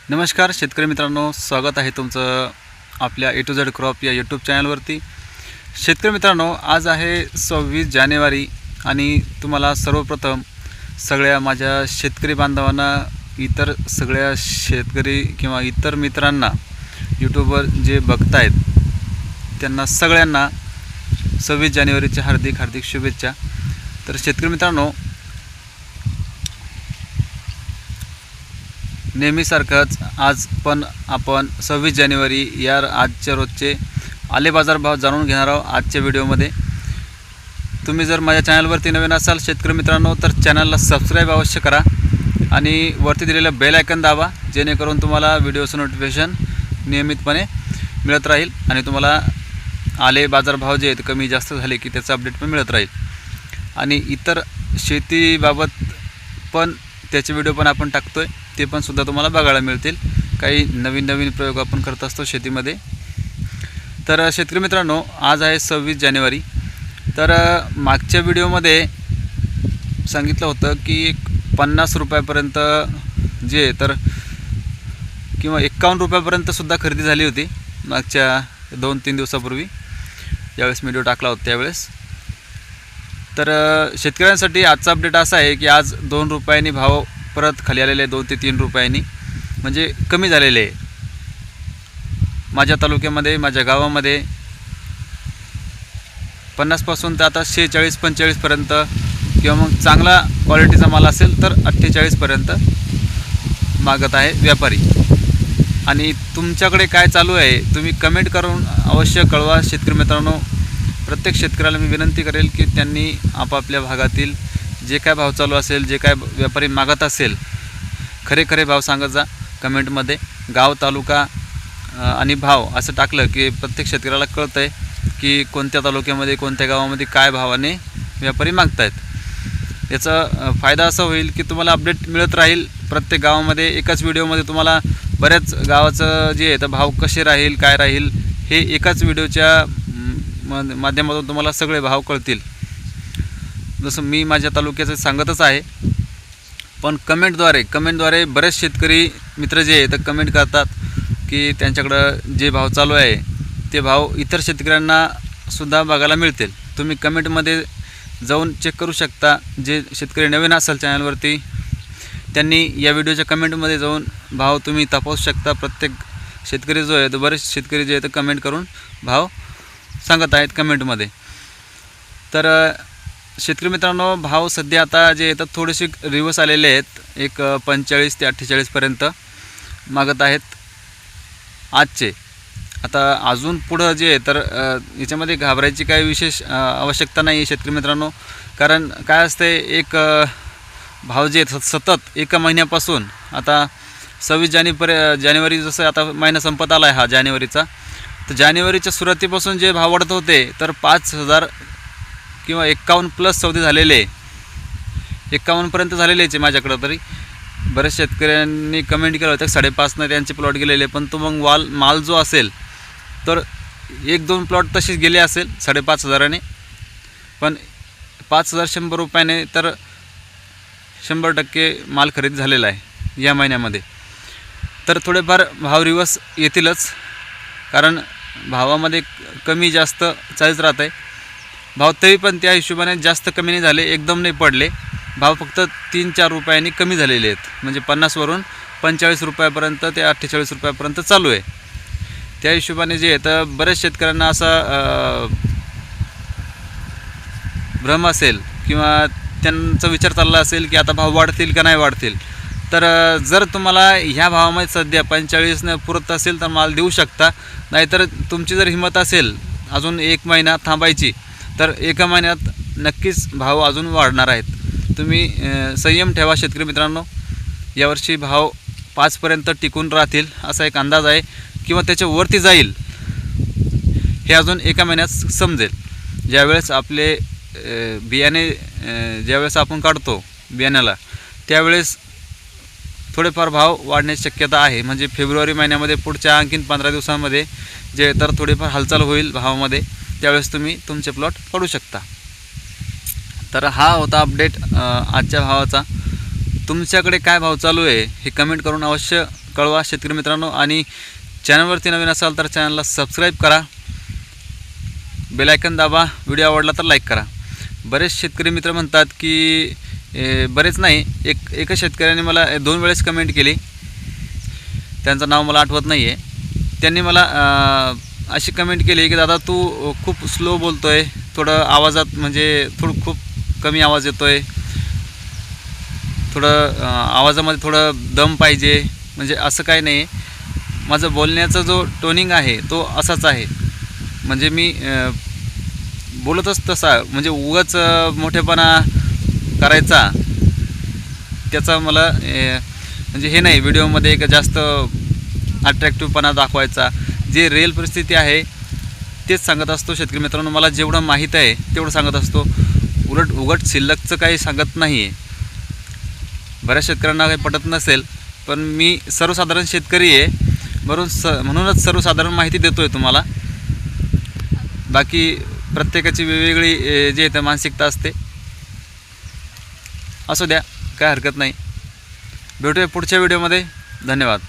नमस्कार शेतकरी मित्रांनो, स्वागत आहे तुमचं आपल्या ए टू झेड क्रॉप या यूट्यूब चॅनलवरती। शेतकरी मित्रांनो, आज आहे 26 जानेवारी आणि तुम्हाला सर्वप्रथम सगळ्या माझ्या शेतकरी बांधवांना, इतर सगळ्या शेतकरी किंवा इतर मित्रांना यूट्यूबवर जे बघतायत त्यांना सगळ्यांना 26 जानेवारीच्या हार्दिक शुभेच्छा। तर शेतकरी मित्रांनो, नेहमीसारखंच आज पण आपण 26 जानेवारी या आजच्या रोजचे आले बाजार भाव जाणून घेणार आहोत। आजच्या व्हिडिओमध्ये तुम्ही जर माझ्या चॅनलवरती नवीन असाल शेतकरी मित्रांनो, तर चॅनलला सबस्क्राईब अवश्य करा आणि वरती दिलेलं बेल आयकॉन दाबा, जेणेकरून तुम्हाला व्हिडिओचं नोटिफिकेशन नियमितपणे मिळत राहील आणि तुम्हाला आले बाजार भाव जे आहेत कमी जास्त झाले की त्याचा अपडेट पण मिळत राहील। आणि इतर शेतीबाबत पण त्याचे व्हिडिओ पण आपण टाकतोय, ते पण सुद्धा तुम्हाला बघायला मिळतील। काही नवीन प्रयोग आपण करत असतो शेतीमध्ये। तर शेतकरी मित्रांनो, आज आहे 26 जानेवारी। तर मागच्या व्हिडिओमध्ये सांगितलं होतं की 50 रुपयापर्यंत जे तर किंवा 51 रुपयापर्यंत सुद्धा खरेदी झाली होती मागच्या 2-3 दिवसापूर्वी, ज्यावेळेस व्हिडिओ टाकला होता त्यावेळेस। तर शेतकऱ्यांसाठी आजचा अपडेट असा आहे की आज 2 रुपयांनी भाव परत खाली आलेले आहे, 2 ते 3 रुपयांनी, म्हणजे कमी झालेले आहे। माझ्या तालुक्यामध्ये, माझ्या गावामध्ये 50 पासून तर आता 46-45 पर्यंत, किंवा मग चांगला क्वालिटीचा माल असेल तर 48 पर्यंत मागत आहे व्यापारी। आणि तुमच्याकडे काय चालू आहे तुम्ही कमेंट करून अवश्य कळवा शेतकरी मित्रांनो। प्रत्येक शेतकऱ्याला मी विनंती करेल की त्यांनी आपापल्या भागातील जे काय भाव चालू असेल, जे काय व्यापारी मागत असेल, खरे भाव सांगत जा कमेंटमध्ये। गाव, तालुका आणि भाव असं टाकलं की प्रत्येक शेतकऱ्याला कळतं आहे की कोणत्या तालुक्यामध्ये, कोणत्या गावामध्ये काय भावाने व्यापारी मागत आहेत। याचा फायदा असा होईल की तुम्हाला अपडेट मिळत राहील प्रत्येक गावामध्ये। एकाच व्हिडिओमध्ये तुम्हाला बऱ्याच गावाचं जे आहे तर भाव कसे राहील, काय राहील, हे एकाच व्हिडिओच्या माध्यमातून तुम्हाला सगळे भाव कळतील। जसं मी माझ्या तालुक्याचं सांगतच आहे, पण कमेंटद्वारे बरेच शेतकरी मित्र जे आहे तर कमेंट करतात की त्यांच्याकडं जे भाव चालू आहे ते भाव इतर शेतकऱ्यांना सुद्धा बघायला मिळतील। तुम्ही कमेंटमध्ये जाऊन चेक करू शकता। जे शेतकरी नवीन असाल चॅनलवरती त्यांनी या व्हिडिओच्या कमेंटमध्ये जाऊन भाव तुम्ही तपासू शकता। प्रत्येक शेतकरी जो आहे तर बरेच शेतकरी जे आहे तर कमेंट करून भाव सांगत आहेत कमेंटमध्ये। तर शेतकरी मित्रांनो, भाव सध्या आता जे तर थोडेसे रिवर्स आलेले आहेत, एक 45 ते 48 पर्यंत मागत आहेत आजचे। आता अजून पुढं जे आहे तर याच्यामध्ये घाबरायची काही विशेष आवश्यकता नाही आहे शेतकरी मित्रांनो। कारण काय असते, एक भाव जे सतत एका महिन्यापासून, आता 26 जानेवारी जसं आता महिना संपत आला आहे हा जानेवारीचा, तर जानेवारीच्या सुरुवातीपासून जे भाव वाढत होते तर 5000 किंवा 51 प्लस सौदे झालेले, 51 पर्यंत झालेलेच आहे माझ्याकडं तरी। बरेच शेतकऱ्यांनी कमेंट केलं होतं 5.5 त्यांचे प्लॉट गेलेले, पण तो मग माल जो असेल तर 1-2 प्लॉट तसेच गेले असेल 5,500ने, पण 5,100 रुपयाने तर 100% माल खरेदी झालेला आहे या महिन्यामध्ये। तर थोडेफार भाव रिवर्स येतीलच, कारण भावामध्ये कमी जास्त चालत राहत आहे भाव। तरी पण त्या हिशोबाने जास्त कमी नाही झाले, एकदम नाही पडले भाव, फक्त 3-4 रुपयांनी कमी झालेले आहेत। म्हणजे 50 वरून 45 रुपयापर्यंत ते 48 रुपयापर्यंत चालू आहे। त्या हिशोबाने जे आहे तर बऱ्याच शेतकऱ्यांना असा भ्रम असेल किंवा त्यांचा विचार चालला असेल की आता भाव वाढतील का नाही वाढतील। तर जर तुम्हाला ह्या भावामध्ये सध्या 45ने पुरत असेल तर माल देऊ शकता, नाहीतर तुमची जर हिंमत असेल अजून 1 महिना थांबायची तर 1 महिन्यात नक्कीच भाव अजून वाढणार आहेत। तुम्ही संयम ठेवा शेतकरी मित्रांनो। यावर्षी भाव 5 पर्यंत टिकून राहतील असा एक अंदाज आहे, किंवा त्याच्या वरती जाईल हे अजून 1 महिन्यात समजेल। ज्यावेळेस आपले बियाणे ज्यावेळेस आपण काढतो बियाण्याला, त्यावेळेस थोडेफार भाव वाढण्याची शक्यता आहे। म्हणजे फेब्रुवारी महिन्यामध्ये पुढच्या आणखीन 15 दिवसांमध्ये जे तर थोडीफार हालचाल होईल भावामध्ये, त्यावेळेस तुम्ही तुमचे प्लॉट काढू शकता। तर हा होता अपडेट आजच्या भावाचा। तुमच्याकडे काय भाव चालू आहे हे कमेंट करून अवश्य कळवा शेतकरी मित्रांनो. आणि चॅनलवरती नवीन असाल तर चॅनलला सबस्क्राईब करा, बेल आयकन दाबा, व्हिडिओ आवडला तर लाईक करा. बरेच शेतकरी मित्र म्हणतात की बरेच नाही, एकच शेतकऱ्याने मला 2 वेळेस कमेंट केली, त्यांचं नाव मला आठवत नाही आहे. त्यांनी मला अशी कमेंट केली की दादा तू खूप स्लो बोलतो आहे, थोडं आवाजात म्हणजे खूप कमी आवाज येतो आहे, थोडं आवाजामध्ये थोडं दम पाहिजे. म्हणजे असं काही नाही, माझं बोलण्याचा जो टोनिंग आहे तो असाच आहे. म्हणजे मी बोलतच तसा, म्हणजे उगाच मोठेपणा करायचा त्याचा मला म्हणजे हे नाही, व्हिडिओमध्ये एक जास्त अट्रॅक्टिव्हपणा दाखवायचा. जे रिअल परिस्थिती आहे तेच सांगत असतो शेतकरी मित्रांनो. मला जेवढं माहीत आहे तेवढं सांगत असतो, उघट शिल्लकचं काही सांगत नाही आहे. बऱ्याच शेतकऱ्यांना काही पटत नसेल, पण मी सर्वसाधारण शेतकरी आहे, म्हणूनच सर्वसाधारण माहिती देतो आहे तुम्हाला. बाकी प्रत्येकाची वेगवेगळी जे आहे मानसिकता असते, असू द्या, काय हरकत नाही. भेटूया पुढच्या व्हिडिओमध्ये. धन्यवाद.